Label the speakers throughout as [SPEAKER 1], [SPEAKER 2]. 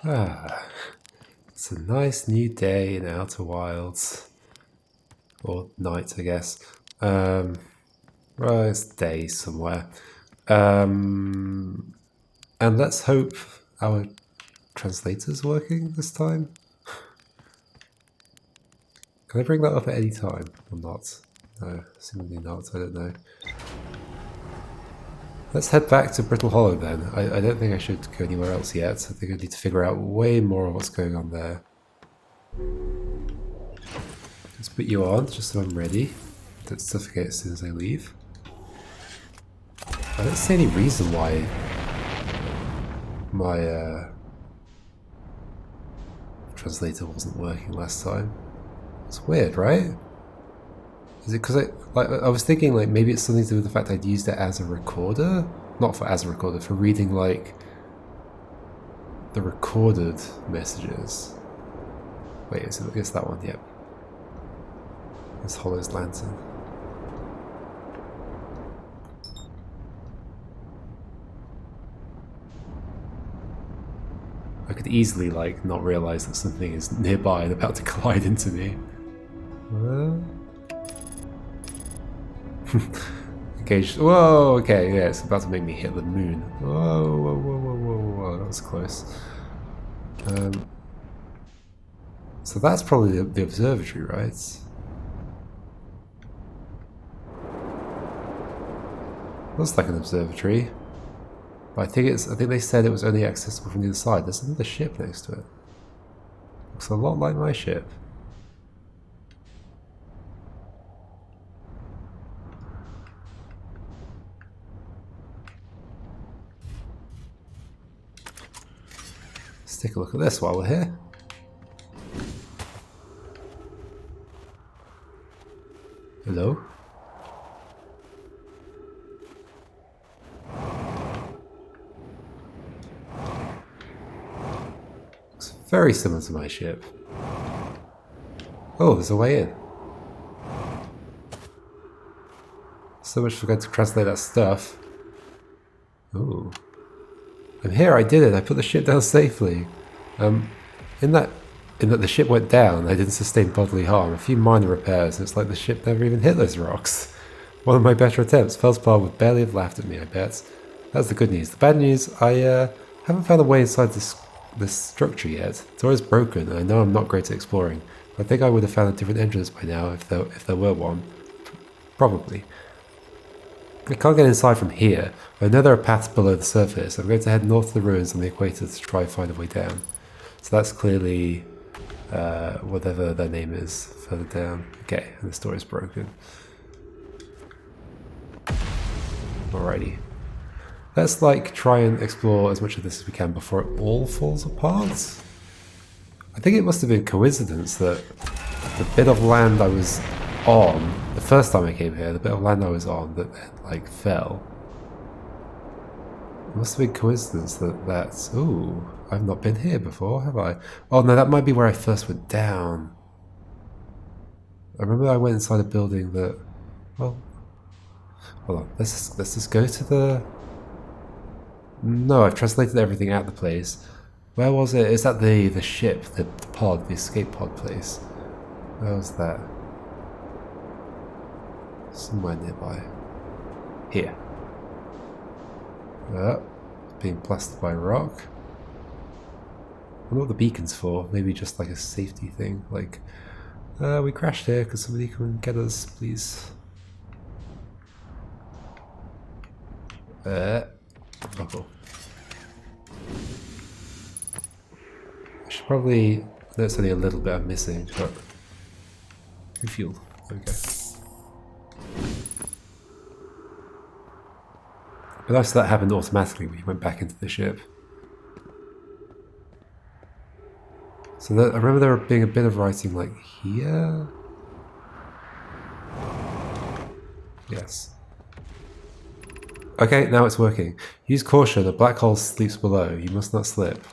[SPEAKER 1] Ah, it's a nice new day in Outer Wilds. Or night, I guess. Well, it's day somewhere. And let's hope our translator's working this time. Can I bring that up at any time or not? No, seemingly not, I don't know. Let's head back to Brittle Hollow then. I don't think I should go anywhere else yet. I think I need to figure out way more of what's going on there. Let's put you on, just so I'm ready. Don't suffocate as soon as I leave. I don't see any reason why my translator wasn't working last time. It's weird, right? Is it because I was thinking like maybe it's something to do with the fact I'd used it as a recorder? Not for as a recorder, for reading like the recorded messages. Wait, is it, it's that one? Yep. It's Hollow's lantern. I could easily like not realize that something is nearby and about to collide into me. Engaged. Whoa, okay, yeah, it's about to make me hit the moon. Whoa, whoa, whoa, whoa, whoa, whoa, that was close. So that's probably the observatory, right? Looks like an observatory. But I think they said it was only accessible from the other side. There's another ship next to it. Looks a lot like my ship. Let's take a look at this while we're here. Hello? Looks very similar to my ship. Oh, there's a way in. So much for going to translate that stuff. Ooh. I'm here, I did it, I put the ship down safely. In that the ship went down, I didn't sustain bodily harm. A few minor repairs, and it's like the ship never even hit those rocks. One of my better attempts. Feldspar would barely have laughed at me, I bet. That's the good news. The bad news, I haven't found a way inside this structure yet. The door is broken, and I know I'm not great at exploring. But I think I would have found a different entrance by now if there were one. Probably. I can't get inside from here, but I know there are paths below the surface. I'm going to head north to the ruins on the equator to try and find a way down. So that's clearly whatever their name is further down. Okay, and the store is broken. Alrighty. Let's like try and explore as much of this as we can before it all falls apart. I think it must have been coincidence that the bit of land I was on, the first time I came here, the bit of land I was on that then like fell. It must have been coincidence that that's... Ooh, I've not been here before, have I? Oh no, that might be where I first went down. I remember I went inside a building that... Well, hold on, let's just go to the... No, I've translated everything out of the place. Where was it? Is that the ship, the pod, the escape pod place? Where was that? Somewhere nearby. Here. Being blasted by a rock. I wonder what the beacon's for. Maybe just like a safety thing. Like, we crashed here. Could somebody come and get us, please? Buckle. I should probably... I know it's only a little bit I'm missing, but... Refuel. There we go. But that's that happened automatically when you went back into the ship. So I remember there being a bit of writing like here? Yes. Okay, now it's working. Use caution, a black hole sleeps below. You must not slip.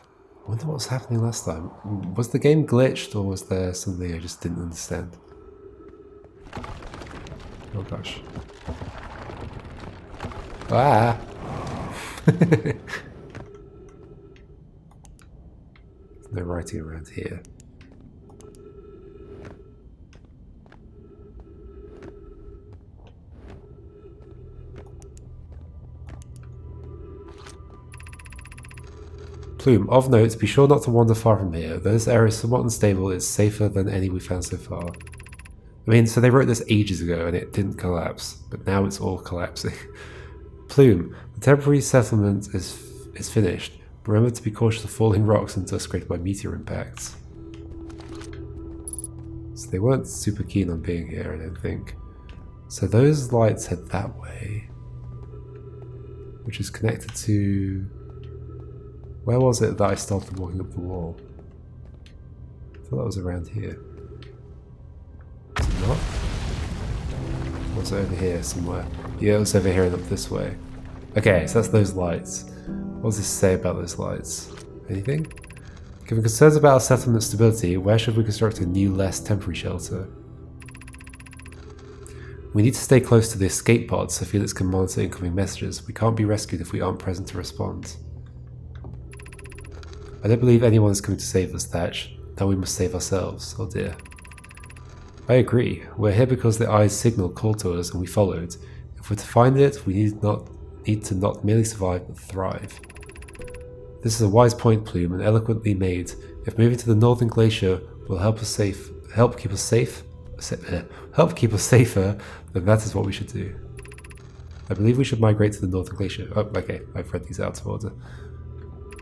[SPEAKER 1] I wonder what was happening last time. Was the game glitched or was there something I just didn't understand? Oh gosh. Ah! No writing around here. Plume, of note, be sure not to wander far from here. Though this area is somewhat unstable, it's safer than any we've found so far. I mean, so they wrote this ages ago and it didn't collapse, but now it's all collapsing. Plume, the temporary settlement is finished. Remember to be cautious of falling rocks and dust created by meteor impacts. So they weren't super keen on being here, I don't think. So those lights head that way, which is connected to... Where was it that I started walking up the wall? I thought that was around here. Is it not? Or was it over here somewhere? Yeah, it was over here and up this way. Okay, so that's those lights. What does this say about those lights? Anything? Given concerns about our settlement stability, where should we construct a new, less temporary shelter? We need to stay close to the escape pod so Felix can monitor incoming messages. We can't be rescued if we aren't present to respond. I don't believe anyone is coming to save us, Thatch. Now we must save ourselves. Oh dear. I agree. We're here because the Eye's signal called to us and we followed. If we're to find it, we need to not merely survive but thrive. This is a wise point, Plume, and eloquently made. If moving to the northern glacier will help keep us safer, then that is what we should do. I believe we should migrate to the northern glacier. Oh, okay, I've read these out of order.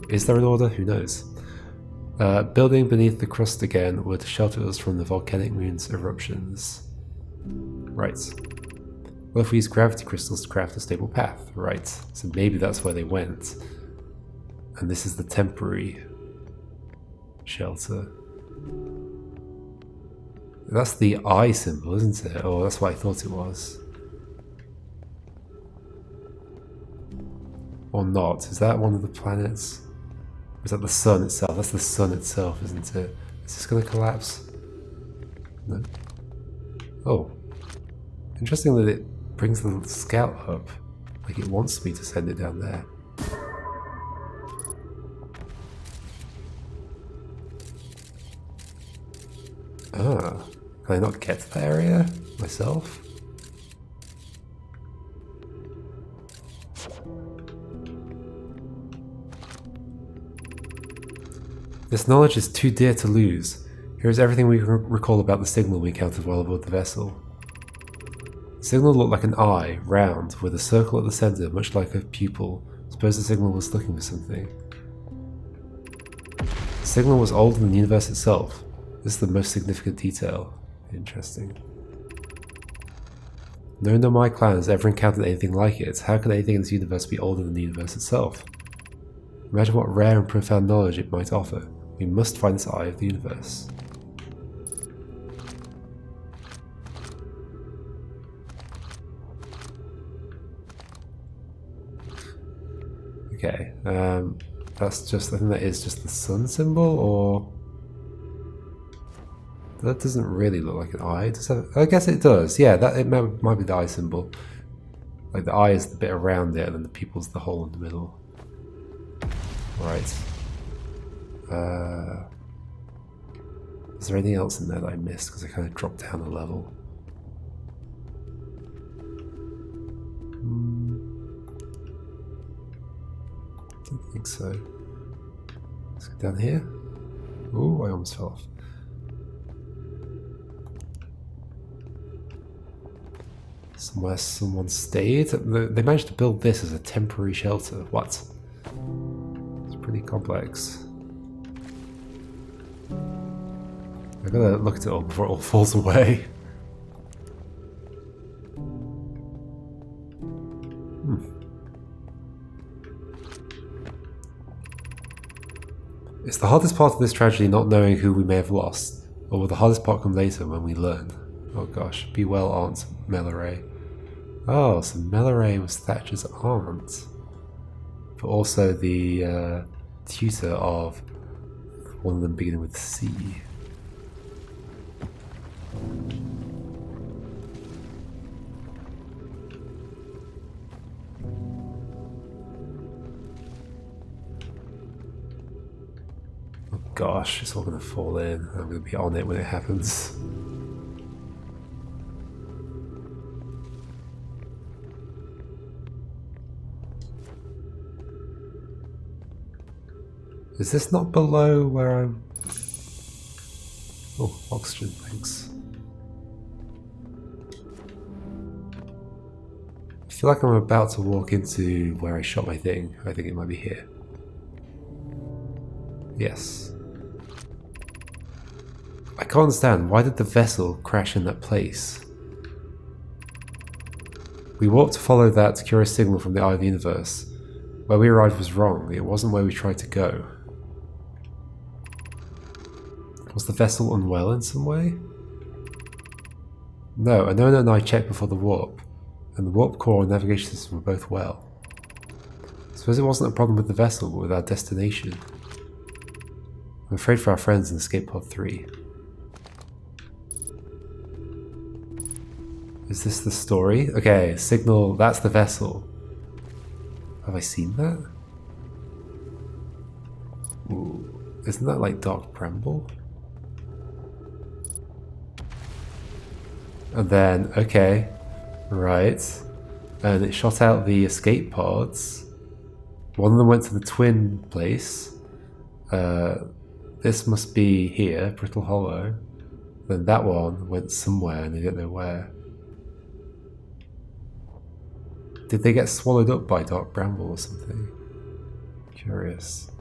[SPEAKER 1] Is there an order? Who knows? Building beneath the crust again would shelter us from the volcanic moon's eruptions. Right. Well, if we use gravity crystals to craft a stable path, right? So maybe that's where they went. And this is the temporary shelter. That's the eye symbol, isn't it? Oh, that's what I thought it was. Or not. Is that one of the planets? Or is that the sun itself? That's the sun itself, isn't it? Is this going to collapse? No. Oh. Interesting that it brings the scout up. Like it wants me to send it down there. Ah. Can I not get to that area myself? This knowledge is too dear to lose. Here is everything we recall about the signal we encountered while aboard the vessel. The signal looked like an eye, round, with a circle at the centre, much like a pupil. Suppose the signal was looking for something. The signal was older than the universe itself. This is the most significant detail. Interesting. No Nomai clan has ever encountered anything like it. How could anything in this universe be older than the universe itself? Imagine what rare and profound knowledge it might offer. We must find this eye of the universe. Okay, that's just, I think that is just the sun symbol, or... That doesn't really look like an eye. Does that, I guess it does, yeah, that it might be the eye symbol. Like the eye is the bit around it, and then the pupil's the hole in the middle. Right. Is there anything else in there that I missed? Because I kind of dropped down a level. Don't think so. Let's go down here. Oh, I almost fell off. Somewhere someone stayed. They managed to build this as a temporary shelter. What? It's pretty complex. I gotta look at it all before it all falls away. Is the hardest part of this tragedy not knowing who we may have lost? Or will the hardest part come later when we learn? Oh gosh, be well, Aunt Melloray. Oh, so Melloray was Thatcher's aunt. But also the tutor of one of them beginning with C. Oh gosh, it's all gonna fall in. I'm gonna be on it when it happens. Is this not below where I'm... Oh, oxygen, thanks. I feel like I'm about to walk into where I shot my thing. I think it might be here. Yes. I can't understand, why did the vessel crash in that place? We walked to follow that curious signal from the eye of the universe. Where we arrived was wrong, it wasn't where we tried to go. Was the vessel unwell in some way? No, Anona and I checked before the warp, and the warp core and navigation system were both well. I suppose it wasn't a problem with the vessel, but with our destination. I'm afraid for our friends in Escape Pod 3. Is this the story? Okay, signal, that's the vessel. Have I seen that? Ooh, isn't that like Dark Bramble? And then, okay, right. And it shot out the escape pods. One of them went to the twin place. This must be here, Brittle Hollow. Then that one went somewhere and they didn't know where. Did they get swallowed up by Dark Bramble or something? Curious.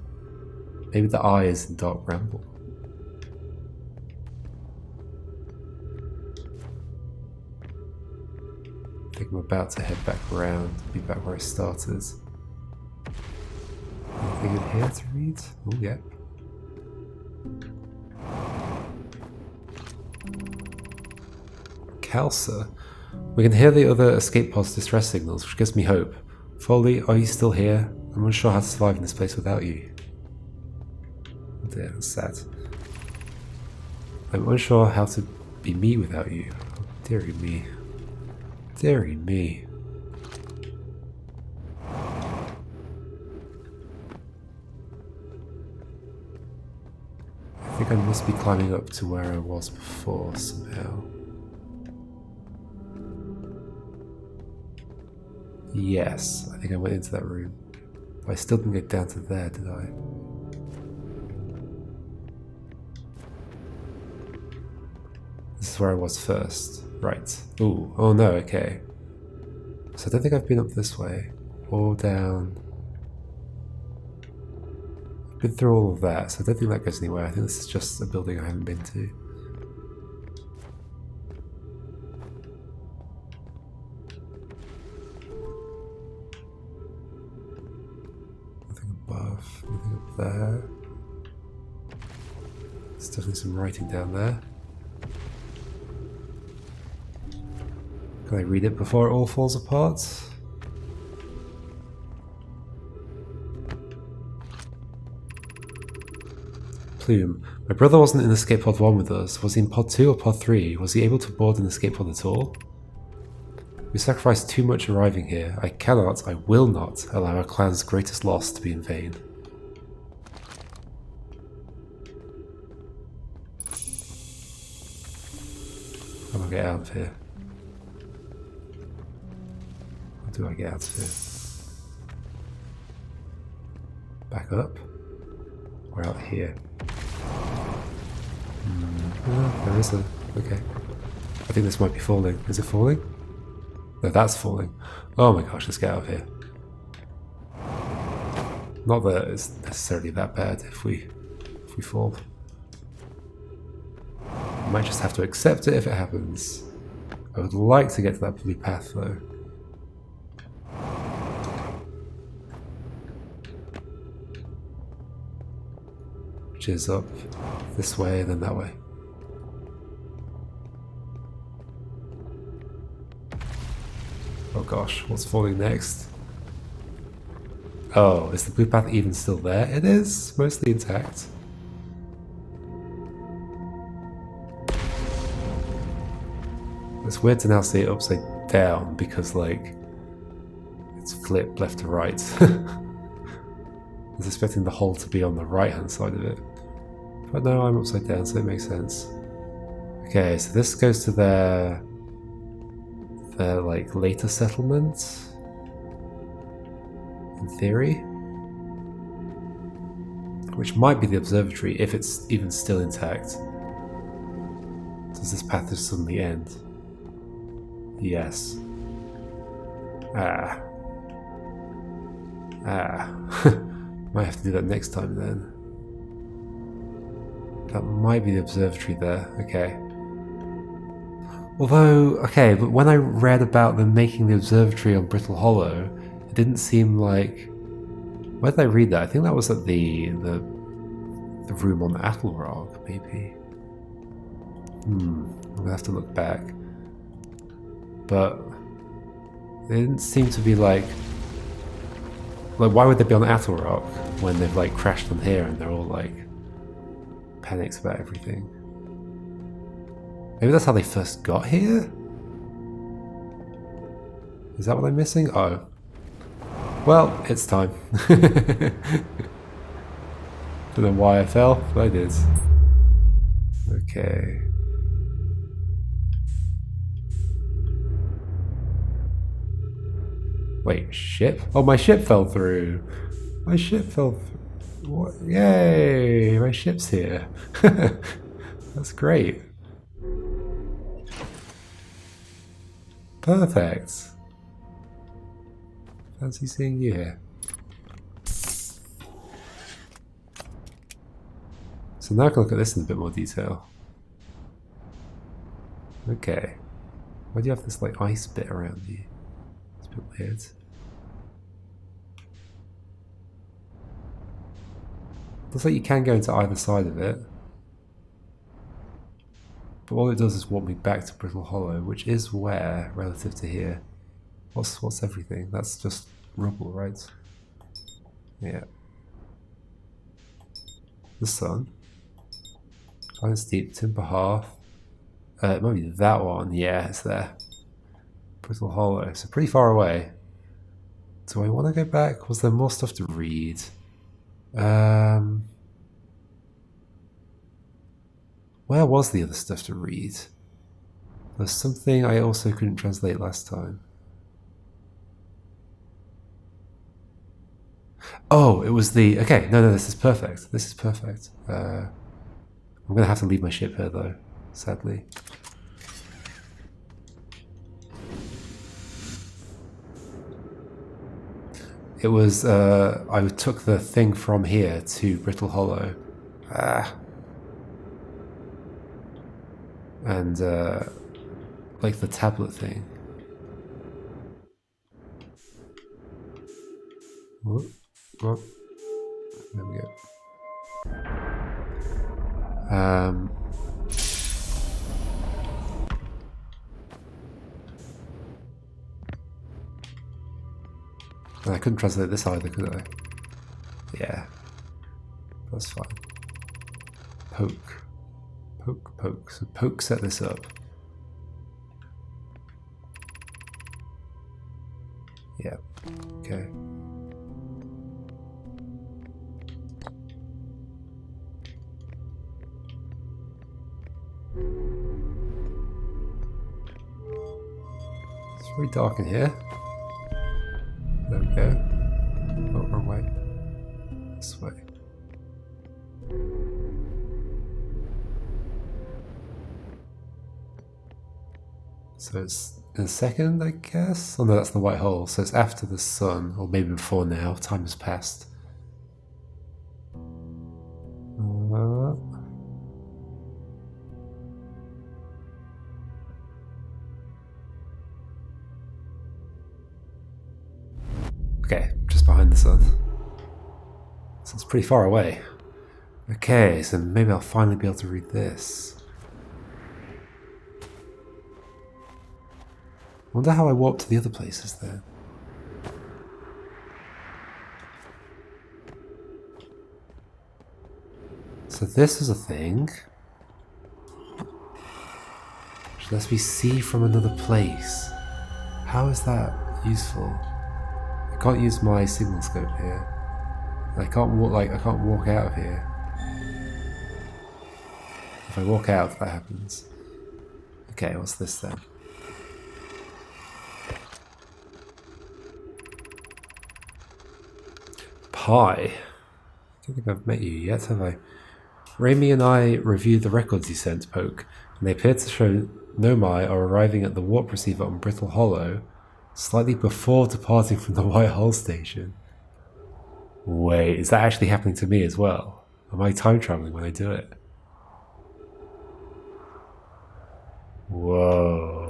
[SPEAKER 1] Maybe the eye is in Dark Bramble. I think I'm about to head back around, be back where I started. Anything in here to read? Oh, yeah. Calsa. We can hear the other escape pod's distress signals, which gives me hope. Foley, are you still here? I'm unsure how to survive in this place without you. Oh dear, that's sad. I'm unsure how to be me without you. Oh, dearie me. Dearie me. I think I must be climbing up to where I was before somehow. Yes, I think I went into that room. But I still didn't get down to there, did I? This is where I was first. Right. Ooh, oh no, okay. So I don't think I've been up this way. Or down. I've been through all of that, so I don't think that goes anywhere. I think this is just a building I haven't been to. Nothing above, nothing up there. There's definitely some writing down there. Can I read it before it all falls apart? Plume. My brother wasn't in Escape Pod 1 with us. Was he in Pod 2 or Pod 3? Was he able to board an Escape Pod at all? We sacrificed too much arriving here. I cannot, I will not, allow our clan's greatest loss to be in vain. How do I get out of here? How do I get out of here? Back up? We're out here. Oh, there is a... okay. I think this might be falling. Is it falling? No, that's falling. Oh my gosh, let's get out of here. Not that it's necessarily that bad if we fall. I might just have to accept it if it happens. I would like to get to that blue path though. Which is up this way and then that way. Oh gosh, what's falling next? Oh, is the blue path even still there? It is, mostly intact. It's weird to now see it upside down because, like, it's flipped left to right. I was expecting the hole to be on the right hand side of it. But no, I'm upside down, so it makes sense. Okay, so this goes to their like later settlement, in theory, which might be the observatory if it's even still intact. Does this path just suddenly end? Yes. Might have to do that next time then. That might be the observatory there. Okay. Although, okay, but when I read about them making the observatory on Brittle Hollow, it didn't seem like... Where did I read that? I think that was at the room on Attlrock, maybe. I'm gonna have to look back. But they didn't seem to be like why would they be on Attlrock when they've like crashed on here and they're all like panicked about everything? Maybe that's how they first got here? Is that what I'm missing? Oh. Well, it's time. Don't know why I fell, but I did. Okay. Wait, ship? Oh, my ship fell through. My ship fell through. What? Yay! My ship's here. That's great. Perfect. Fancy seeing you here. So now I can look at this in a bit more detail. Okay. Why do you have this like ice bit around you? It's a bit weird. Looks like you can go into either side of it. But all it does is walk me back to Brittle Hollow, which is where, relative to here. What's everything? That's just rubble, right? Yeah. The sun. Giant Steep, Timber Hearth. It might be that one. Yeah, it's there. Brittle Hollow. So pretty far away. Do I want to go back? Was there more stuff to read? Where was the other stuff to read? There's something I also couldn't translate last time. Oh, it was the... Okay, no, this is perfect. This is perfect. I'm going to have to leave my ship here, though, sadly. It was... I took the thing from here to Brittle Hollow. And, like the tablet thing. Whoop. Well, there we go. I couldn't translate this either, could I? Yeah. That's fine. Poke. Poke, poke. So poke set this up. Yeah. Okay. It's very dark in here. There we go. Oh, wrong way. This way. So it's in a second, I guess? Oh no, that's the white hole. So it's after the sun, or maybe before now. Time has passed. Okay, just behind the sun. So it's pretty far away. Okay, so maybe I'll finally be able to read this. I wonder how I warped to the other places then. So this is a thing. Which lets me see from another place. How is that useful? I can't use my signal scope here. I can't walk out of here. If I walk out, that happens. Okay, what's this then? Pi. I don't think I've met you yet, have I? Raimi and I reviewed the records you sent, Poke, and they appear to show Nomai are arriving at the warp receiver on Brittle Hollow slightly before departing from the White Hole station. Wait, is that actually happening to me as well? Am I time traveling when I do it? Whoa.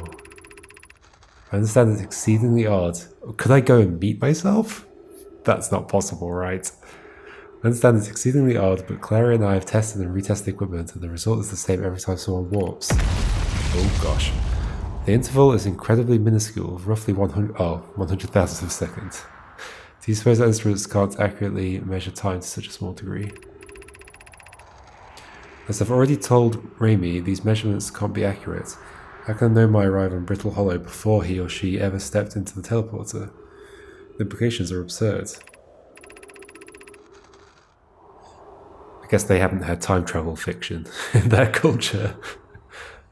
[SPEAKER 1] I understand it's exceedingly odd. Could I go and meet myself? That's not possible, right? I understand it's exceedingly odd, but Clara and I have tested and retested the equipment, and the result is the same every time someone warps. Oh gosh. The interval is incredibly minuscule, roughly 100,000th of a second. Do you suppose that instruments can't accurately measure time to such a small degree? As I've already told Raimi, these measurements can't be accurate. How can Nomai arrive on Brittle Hollow before he or she ever stepped into the teleporter? The implications are absurd. I guess they haven't had time travel fiction in their culture.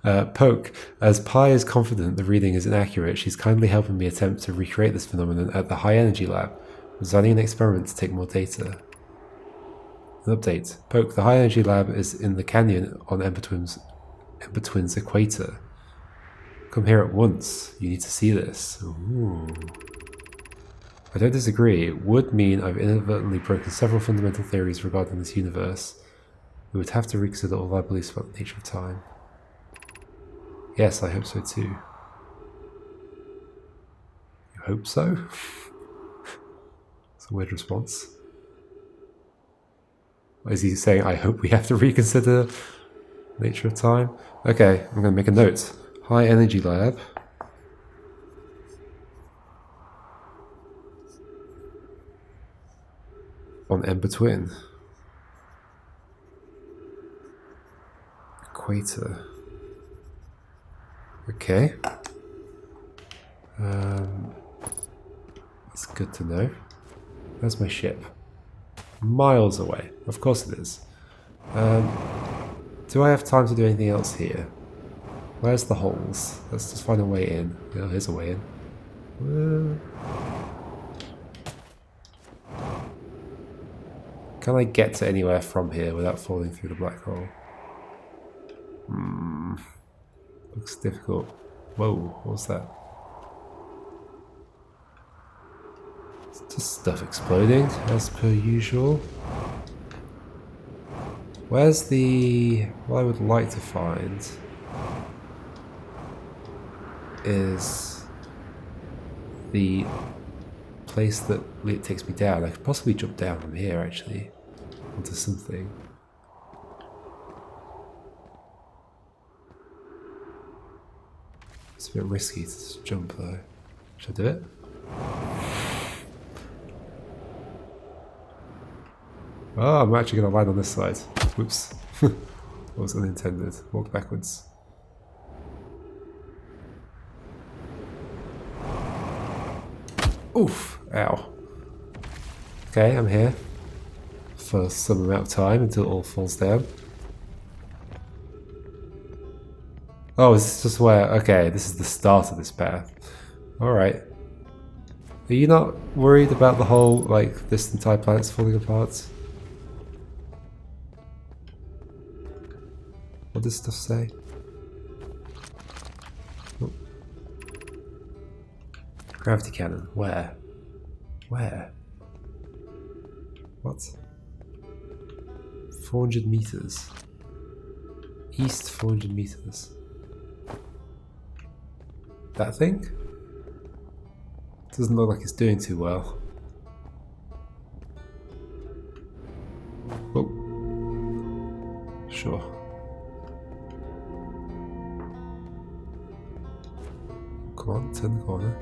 [SPEAKER 1] Poke, as Pi is confident the reading is inaccurate, she's kindly helping me attempt to recreate this phenomenon at the High Energy Lab, designing an experiment to take more data. An update. Poke, the High Energy Lab is in the canyon on Ember Twin's equator. Come here at once. You need to see this. Ooh. I don't disagree. It would mean I've inadvertently broken several fundamental theories regarding this universe. We would have to reconsider all our beliefs about the nature of time. Yes, I hope so too. You hope so? It's a weird response. Is he saying, I hope we have to reconsider the nature of time? Okay, I'm going to make a note. High Energy Lab. On Ember Twin. Equator. Okay. It's good to know. Where's my ship? Miles away. Of course it is. Do I have time to do anything else here? Where's the holes? Let's just find a way in. Oh, here's a way in. Can I get to anywhere from here without falling through the black hole? Looks difficult. Whoa, what's that? It's just stuff exploding, as per usual. Where's the... What I would like to find is the place that it takes me down. I could possibly jump down from here, actually, onto something. It's a bit risky to just jump, though. Should I do it? Oh, I'm actually going to land on this side. Whoops. That was unintended. Walk backwards. Oof! Ow. Okay, I'm here for some amount of time until it all falls down. Oh, is this just where... Okay, this is the start of this path. Alright. Are you not worried about the whole, like, this entire planet's falling apart? What does stuff say? Oh. Gravity cannon. Where? Where? What? 400 meters. East 400 meters. That thing? Doesn't look like it's doing too well. Oh. Sure. Come on, turn the corner.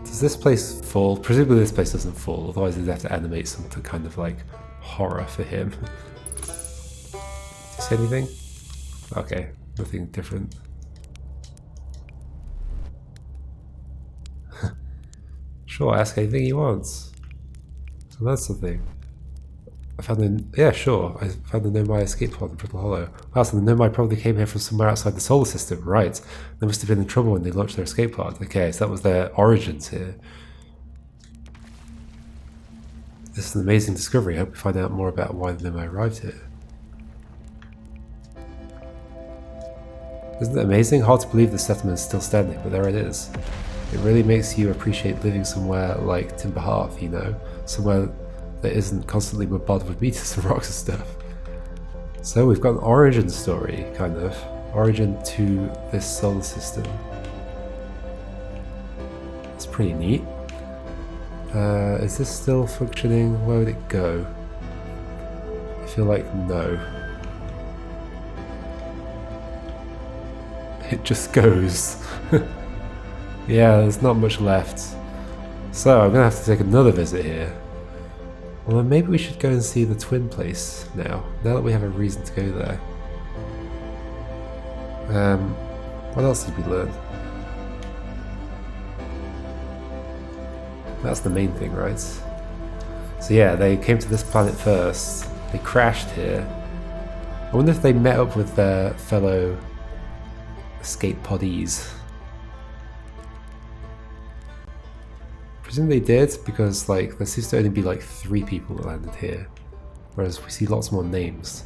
[SPEAKER 1] Does this place fall? Presumably this place doesn't fall, otherwise they'd have to animate some kind of like horror for him. Did you say anything? Okay, nothing different. Sure, ask anything he wants. So that's the thing. I found the... Yeah, sure. I found the Nomai escape pod in Brittle Hollow. Wow, so the Nomai probably came here from somewhere outside the solar system. Right. They must have been in trouble when they launched their escape pod. Okay, so that was their origins here. This is an amazing discovery. I hope we find out more about why the Nomai arrived here. Isn't it amazing? Hard to believe the settlement is still standing, but there it is. It really makes you appreciate living somewhere like Timber Hearth, you know? Somewhere that isn't constantly bombarded with meteors and rocks and stuff. So we've got an origin story, kind of. Origin to this solar system. It's pretty neat. Is this still functioning? Where would it go? I feel like no. It just goes. Yeah, there's not much left. So I'm gonna have to take another visit here. Well, then maybe we should go and see the twin place now that we have a reason to go there. What else did we learn? That's the main thing, right? So yeah, they came to this planet first. They crashed here. I wonder if they met up with their fellow escape poddies. Presume they did, because like there seems to only be like 3 people that landed here, whereas we see lots more names.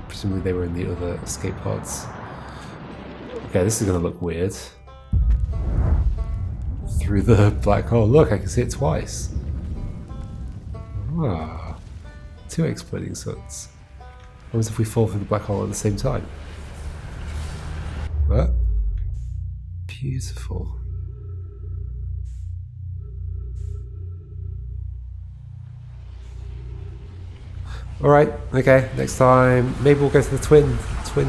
[SPEAKER 1] Presumably they were in the other escape pods. Okay, this is gonna look weird. Through the black hole. Look, I can see it twice. Ah, 2 exploding suns. What happens if we fall through the black hole at the same time? What? Beautiful. Alright, okay, next time maybe we'll go to the twin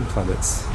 [SPEAKER 1] planets.